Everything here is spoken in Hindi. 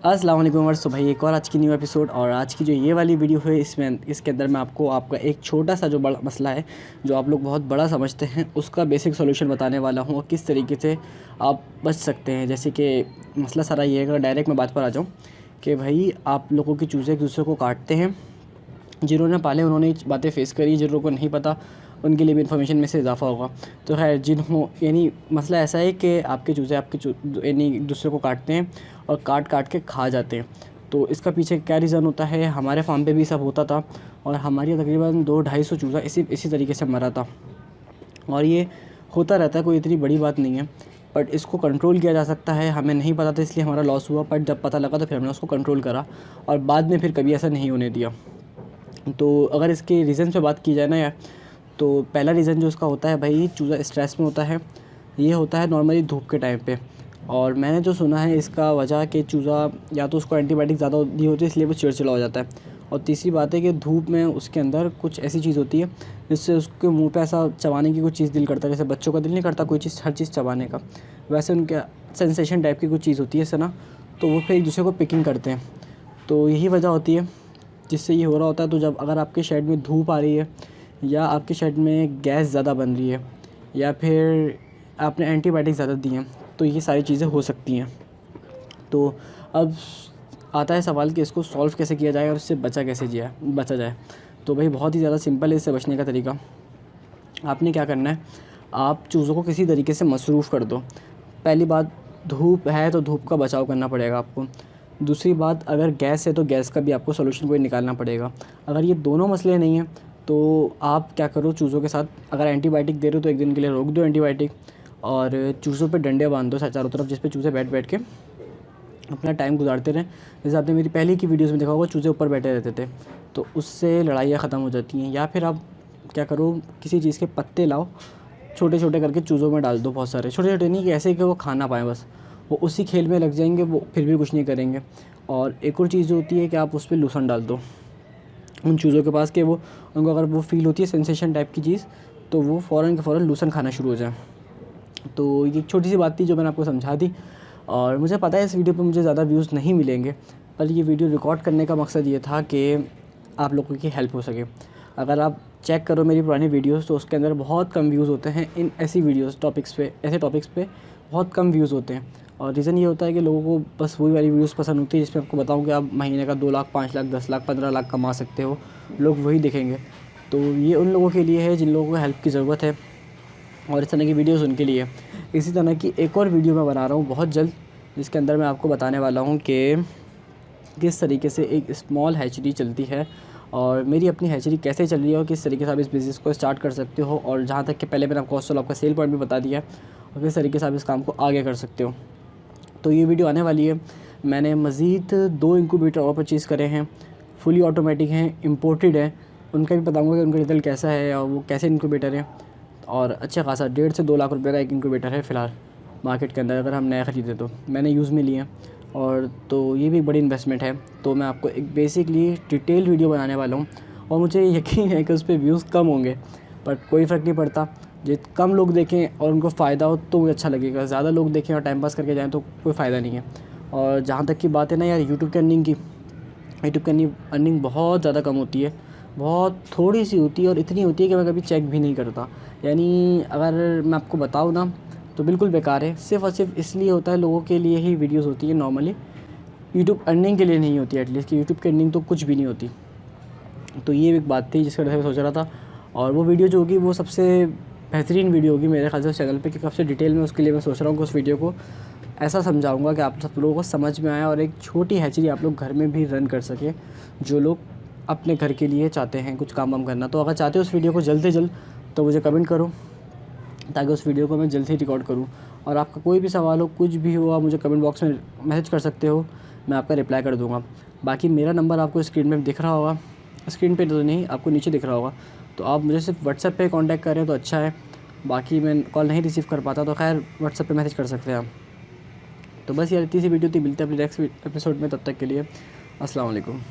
अस्सलाम वालेकुम वर्स। तो भाई एक और आज की न्यू एपिसोड और आज की जो ये वाली वीडियो है इसके अंदर मैं आपको आपका एक छोटा सा जो बड़ा मसला है जो आप लोग बहुत बड़ा समझते हैं उसका बेसिक सॉल्यूशन बताने वाला हूँ और किस तरीके से आप बच सकते हैं। जैसे कि मसला सारा ये है, अगर डायरेक्ट मैं बात पर आ जाऊँ कि भाई आप लोगों की चूज़े एक दूसरे को काटते हैं। जिन्होंने पाले उन्होंने ये बातें फेस करी, जिन लोगों को नहीं पता उनके लिए भी इन्फॉर्मेशन में से इजाफा होगा। तो खैर यानी मसला ऐसा है कि आपके चूज़े यानी एक दूसरे को काटते हैं और काट काट के खा जाते हैं। तो इसका पीछे क्या रीज़न होता है? हमारे फार्म पे भी सब होता था और हमारी तकरीबन 200-250 चूज़ा इसी तरीके से मरा था और ये होता रहता है, कोई इतनी बड़ी बात नहीं है। बट इसको कंट्रोल किया जा सकता है। हमें नहीं पता था इसलिए हमारा लॉस हुआ, बट जब पता लगा तो फिर हमने उसको कंट्रोल करा और बाद में फिर कभी ऐसा नहीं होने दिया। तो अगर इसके रीज़न पे बात की जाए ना यार, तो पहला रीज़न जो इसका होता है भाई, चूज़ा स्ट्रेस में होता है। ये होता है नॉर्मली धूप के टाइम पे। और मैंने जो सुना है इसका वजह कि चूज़ा या तो उसको एंटीबायोटिक ज़्यादा दी होती है इसलिए वो चिड़चिड़ा हो जाता है, और तीसरी बात है कि धूप में उसके अंदर कुछ ऐसी चीज़ होती है जिससे उसके मुंह पे ऐसा चबाने की कुछ चीज़ दिल करता है। जैसे बच्चों का दिल नहीं करता कोई चीज़, हर चीज़ चबाने का, वैसे उनके सेंसेशन टाइप की कुछ चीज़ होती है इससे ना, तो वो फिर एक दूसरे को पिकिंग करते हैं। तो यही वजह होती है जिससे ये हो रहा होता है। तो जब अगर आपके शेड में धूप आ रही है या आपके शेड में गैस ज़्यादा बन रही है या फिर आपने एंटीबायोटिक ज़्यादा दी हैं, तो ये सारी चीज़ें हो सकती हैं। तो अब आता है सवाल कि इसको सॉल्व कैसे किया जाए और इससे बचा जाए। तो भाई बहुत ही ज़्यादा सिंपल है इससे बचने का तरीका। आपने क्या करना है, आप चूज़ों को किसी तरीके से मसरूफ़ कर दो। पहली बात, धूप है तो धूप का बचाव करना पड़ेगा आपको। दूसरी बात, अगर गैस है तो गैस का भी आपको सॉल्यूशन कोई निकालना पड़ेगा। अगर ये दोनों मसले नहीं हैं तो आप क्या करो, चूज़ों के साथ अगर एंटीबायोटिक दे रहे हो तो एक दिन के लिए रोक दो एंटीबायोटिक, और चूज़ों पे डंडे बांध दो चारों तरफ, जिस पे चूज़े बैठ के अपना टाइम गुजारते रहें। जैसे आपने मेरी पहले की वीडियोस में देखा होगा, चूज़े ऊपर बैठे रहते थे, तो उससे लड़ाइयाँ ख़त्म हो जाती हैं। या फिर आप क्या करो, किसी चीज़ के पत्ते लाओ, छोटे छोटे करके चूज़ों में डाल दो, बहुत सारे छोटे छोटे, नहीं कि ऐसे कि वो खा ना पाएँ, बस वो उसी खेल में लग जाएंगे, वो फिर भी कुछ नहीं करेंगे। और एक और चीज़ जो होती है कि आप उस पर लूसन डाल दो उन चूज़ों के पास, कि वो उनको अगर वो फील होती है सेंसेशन टाइप की चीज़, तो वो फ़ौरन के फ़ौरन लूसन खाना शुरू हो जाए। तो ये छोटी सी बात थी जो मैंने आपको समझा दी। और मुझे पता है इस वीडियो पे मुझे ज़्यादा व्यूज़ नहीं मिलेंगे, पर ये वीडियो रिकॉर्ड करने का मकसद ये था कि आप लोगों की हेल्प हो सके। अगर आप चेक करो मेरी पुरानी वीडियोस तो उसके अंदर बहुत कम व्यूज़ होते हैं इन ऐसी वीडियोस ऐसे टॉपिक्स पे बहुत कम व्यूज़ होते हैं। और रीज़न ये होता है कि लोगों को बस वही वाली वीडियोस पसंद होती है जिसमें आपको बताऊं कि आप महीने का 2 लाख, 5 लाख, 10 लाख, 15 लाख कमा सकते हो, लोग वही देखेंगे। तो ये उन लोगों के लिए है जिन लोगों को हेल्प की ज़रूरत है, और इस तरह की वीडियोस उनके लिए। इसी तरह की एक और वीडियो मैं बना रहा हूँ बहुत जल्द, जिसके अंदर मैं आपको बताने वाला हूँ कि किस तरीके से एक स्मॉल हैचरी चलती है और मेरी अपनी हैचरी कैसे चल रही है और किस तरीके से आप इस बिज़नेस को स्टार्ट कर सकते हो। और जहाँ तक कि पहले मैंने आपका सेल पॉइंट भी बता दिया और किस तरीके से आप इस काम को आगे कर सकते हो। तो ये वीडियो आने वाली है। मैंने मज़ीद 2 इंक्यूबेटर और परचेज़ करे हैं, फुली ऑटोमेटिक हैं, इम्पोर्टेड हैं। उनका भी बताऊँगा कि उनका रिज़ल्ट कैसा है और वो कैसे इंक्यूबेटर हैं। और अच्छा खासा 1.5 से 2 लाख रुपए का एक इंक्यूबेटर है फ़िलहाल मार्केट के अंदर, अगर हम नया ख़रीदे तो। मैंने यूज़ में लिए हैं, और तो ये भी एक बड़ी इन्वेस्टमेंट है। तो मैं आपको एक बेसिकली डिटेल वीडियो बनाने वाला हूँ और मुझे यकीन है कि उस पर व्यूज़ कम होंगे, पर कोई फ़र्क नहीं पड़ता। जित कम लोग देखें और उनको फ़ायदा हो तो मुझे अच्छा लगेगा, ज़्यादा लोग देखें और टाइम पास करके जाएँ तो कोई फ़ायदा नहीं है। और जहाँ तक की बात है ना यार, यूट्यूब की अर्निंग बहुत ज़्यादा कम होती है, बहुत थोड़ी सी होती है, और इतनी होती है कि मैं कभी चेक भी नहीं करता। यानी अगर मैं आपको बताऊँ ना तो बिल्कुल बेकार है। सिर्फ़ और सिर्फ इसलिए होता है, लोगों के लिए ही वीडियोस होती है नॉर्मली, यूट्यूब अर्निंग के लिए नहीं होती। एटलीस्ट कि यूट्यूब की अर्निंग तो कुछ भी नहीं होती। तो ये एक बात थी जिसकी वजह से मैं सोच रहा था, और वो वीडियो जो होगी वो सबसे बेहतरीन वीडियो होगी मेरे ख्याल से उस चैनल पे, कि सबसे डिटेल में उसके लिए मैं सोच रहा हूँ कि उस वीडियो को ऐसा समझाऊँगा कि आप सब लोगों को समझ में आए और एक छोटी हैचरी आप लोग घर में भी रन कर सकें, जो लोग अपने घर के लिए चाहते हैं कुछ काम वाम करना। तो अगर चाहते हो उस वीडियो को जल्द से जल्द, तो मुझे कमेंट करो ताकि उस वीडियो को मैं जल्द ही रिकॉर्ड करूँ। और आपका कोई भी सवाल हो, कुछ भी हो, आप मुझे कमेंट बॉक्स में मैसेज कर सकते हो, मैं आपका रिप्लाई कर दूँगा। बाकी मेरा नंबर आपको स्क्रीन में दिख रहा होगा, स्क्रीन पे तो नहीं, आपको नीचे दिख रहा होगा। तो आप मुझे सिर्फ व्हाट्सएप पे कांटेक्ट करें तो अच्छा है, बाकी मैं कॉल नहीं रिसीव कर पाता तो खैर व्हाट्सएप पे मैसेज कर सकते हैं आप। तो बस यार इतनी सी वीडियो थी, मिलते हैं अपनी नेक्स्ट एपिसोड में, तब तक के लिए अस्सलाम वालेकुम।